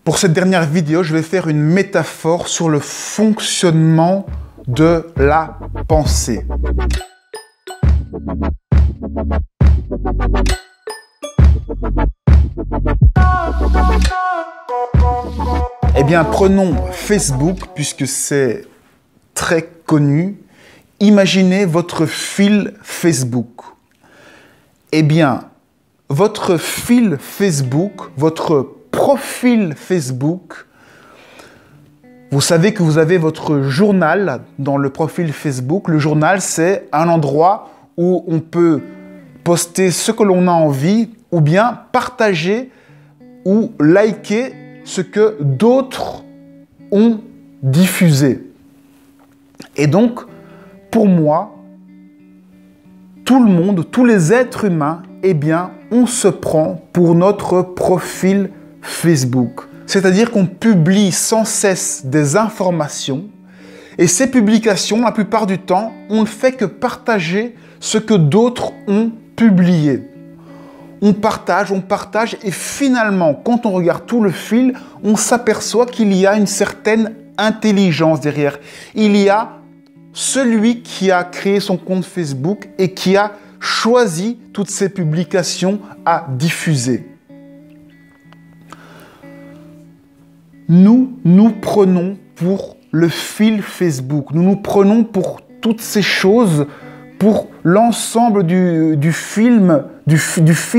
Pour cette dernière vidéo, je vais faire une métaphore sur le fonctionnement de la pensée. Eh bien, prenons Facebook, puisque c'est très connu. Imaginez votre fil Facebook. Eh bien, votre fil Facebook, votre profil Facebook, vous savez que vous avez votre journal dans le profil Facebook. Le journal, c'est un endroit où on peut poster ce que l'on a envie ou bien partager ou liker ce que d'autres ont diffusé. Et donc, pour moi, tout le monde, tous les êtres humains, eh bien, on se prend pour notre profil Facebook. C'est-à-dire qu'on publie sans cesse des informations et ces publications, la plupart du temps, on ne fait que partager ce que d'autres ont publié. On partage et finalement, quand on regarde tout le fil, on s'aperçoit qu'il y a une certaine intelligence derrière. Il y a celui qui a créé son compte Facebook et qui a choisi toutes ces publications à diffuser. Nous nous prenons pour le fil Facebook. Nous nous prenons pour toutes ces choses, pour l'ensemble du fil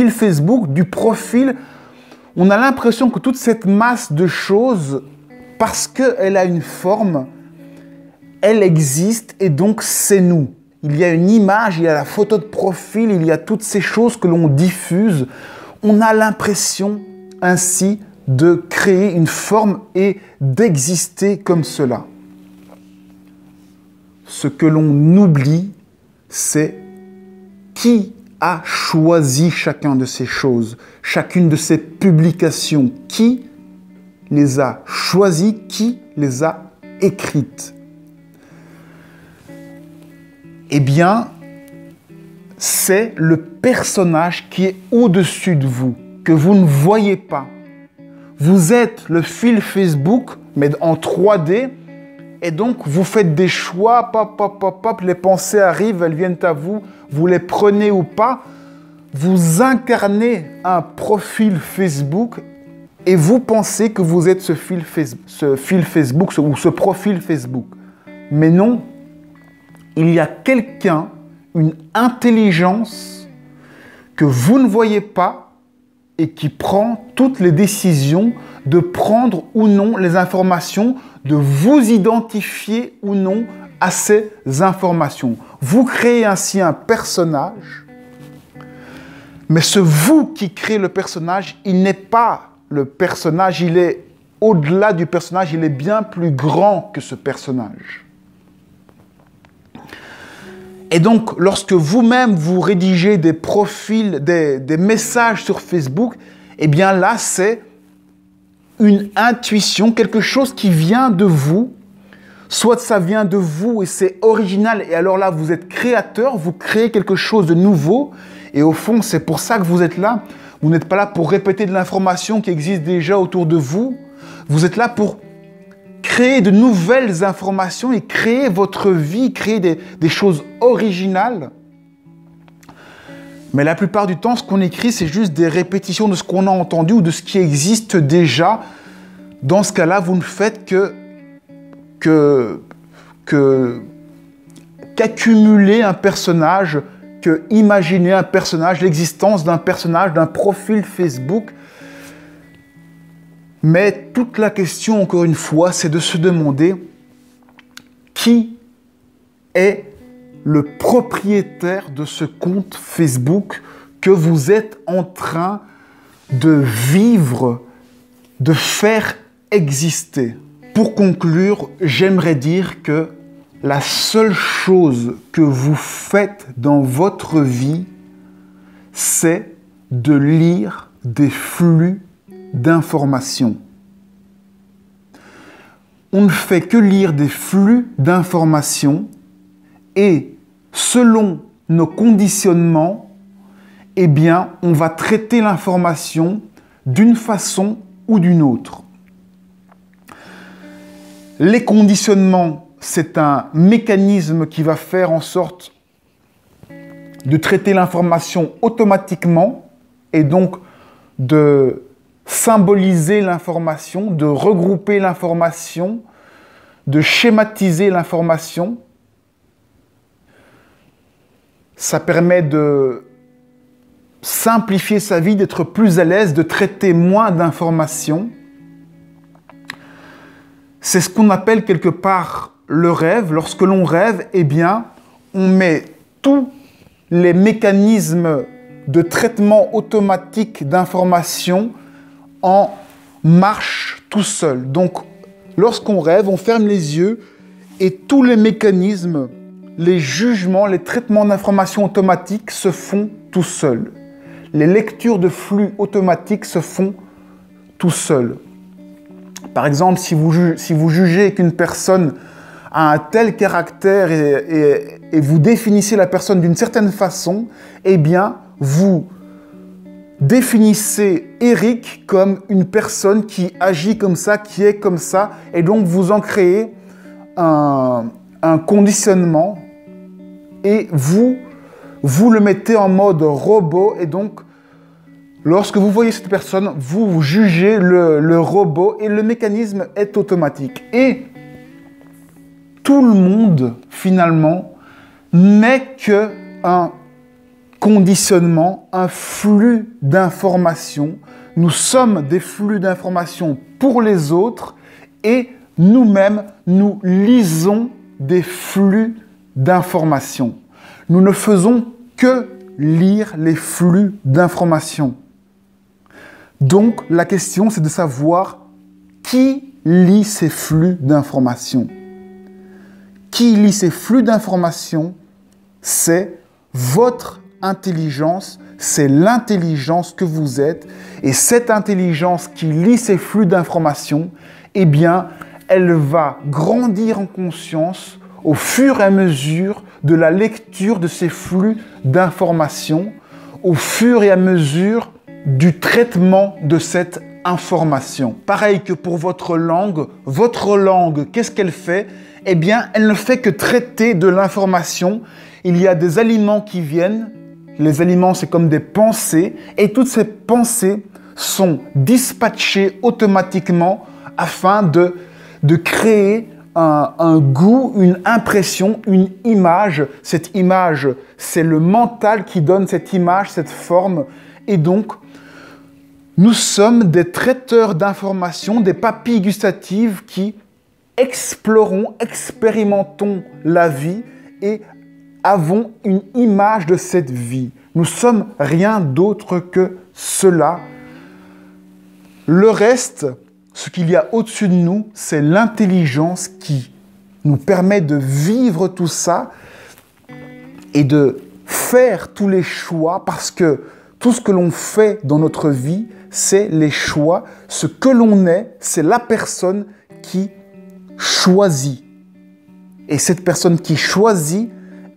Facebook, du profil. On a l'impression que toute cette masse de choses, parce qu'elle a une forme, elle existe et donc c'est nous. Il y a une image, il y a la photo de profil, il y a toutes ces choses que l'on diffuse. On a l'impression ainsi de créer une forme et d'exister comme cela. Ce que l'on oublie, c'est qui a choisi chacune de ces choses, chacune de ces publications, qui les a choisies, qui les a écrites. Eh bien, c'est le personnage qui est au-dessus de vous, que vous ne voyez pas. Vous êtes le fil Facebook, mais en 3D, et donc vous faites des choix, les pensées arrivent, elles viennent à vous, vous les prenez ou pas. Vous incarnez un profil Facebook et vous pensez que vous êtes ce fil Facebook ou ce profil Facebook. Mais non. Il y a quelqu'un, une intelligence que vous ne voyez pas et qui prend toutes les décisions de prendre ou non les informations, de vous identifier ou non à ces informations. Vous créez ainsi un personnage, mais ce vous qui crée le personnage, il n'est pas le personnage, il est au-delà du personnage, il est bien plus grand que ce personnage. Et donc, lorsque vous-même, vous rédigez des profils, des messages sur Facebook, eh bien là, c'est une intuition, quelque chose qui vient de vous. Soit ça vient de vous et c'est original, et alors là, vous êtes créateur, vous créez quelque chose de nouveau. Et au fond, c'est pour ça que vous êtes là. Vous n'êtes pas là pour répéter de l'information qui existe déjà autour de vous. Vous êtes là pour créer de nouvelles informations et créer votre vie, créer des choses originales. Mais la plupart du temps, ce qu'on écrit, c'est juste des répétitions de ce qu'on a entendu ou de ce qui existe déjà. Dans ce cas-là, vous ne faites qu'accumuler un personnage, qu'imaginer un personnage, l'existence d'un personnage, d'un profil Facebook. Mais toute la question, encore une fois, c'est de se demander qui est le propriétaire de ce compte Facebook que vous êtes en train de vivre, de faire exister. Pour conclure, j'aimerais dire que la seule chose que vous faites dans votre vie, c'est de lire des flux d'informations. On ne fait que lire des flux d'informations et selon nos conditionnements, on va traiter l'information d'une façon ou d'une autre. Les conditionnements, c'est un mécanisme qui va faire en sorte de traiter l'information automatiquement et donc de symboliser l'information, de regrouper l'information, de schématiser l'information. Ça permet de simplifier sa vie, d'être plus à l'aise, de traiter moins d'informations. C'est ce qu'on appelle quelque part le rêve. Lorsque l'on rêve, eh bien, on met tous les mécanismes de traitement automatique d'informations en marche tout seul. Donc, lorsqu'on rêve, on ferme les yeux et tous les mécanismes, les jugements, les traitements d'informations automatiques se font tout seuls. Les lectures de flux automatiques se font tout seuls. Par exemple, si vous jugez qu'une personne a un tel caractère et vous définissez la personne d'une certaine façon, eh bien, vous définissez Eric comme une personne qui agit comme ça, qui est comme ça, et donc vous en créez un conditionnement et vous le mettez en mode robot, et donc lorsque vous voyez cette personne, vous jugez le robot et le mécanisme est automatique. Et tout le monde, finalement, n'est qu'un conditionnement, un flux d'informations. Nous sommes des flux d'informations pour les autres et nous-mêmes, nous lisons des flux d'informations. Nous ne faisons que lire les flux d'informations. Donc, la question, c'est de savoir qui lit ces flux d'informations. Qui lit ces flux d'informations? C'est votre intelligence, c'est l'intelligence que vous êtes. Et cette intelligence qui lit ces flux d'informations, eh bien, elle va grandir en conscience au fur et à mesure de la lecture de ces flux d'informations, au fur et à mesure du traitement de cette information. Pareil que pour votre langue, qu'est-ce qu'elle fait? Eh bien, elle ne fait que traiter de l'information. Il y a des aliments qui viennent. Les aliments, c'est comme des pensées. Et toutes ces pensées sont dispatchées automatiquement afin de créer un goût, une impression, une image. Cette image, c'est le mental qui donne cette image, cette forme. Et donc, nous sommes des traiteurs d'informations, des papilles gustatives qui explorons, expérimentons la vie et avons une image de cette vie. Nous sommes rien d'autre que cela. Le reste, ce qu'il y a au-dessus de nous, c'est l'intelligence qui nous permet de vivre tout ça et de faire tous les choix, parce que tout ce que l'on fait dans notre vie, c'est les choix. Ce que l'on est, c'est la personne qui choisit. Et cette personne qui choisit,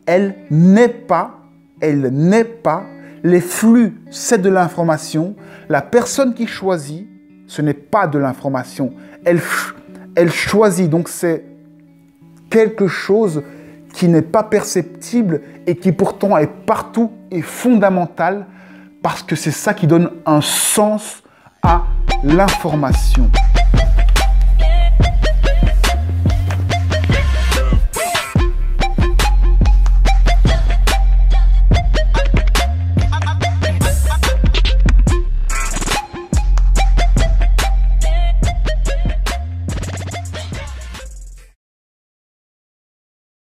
elle n'est pas. Les flux, c'est de l'information. La personne qui choisit, ce n'est pas de l'information. Elle choisit. Donc c'est quelque chose qui n'est pas perceptible et qui pourtant est partout et fondamental, parce que c'est ça qui donne un sens à l'information.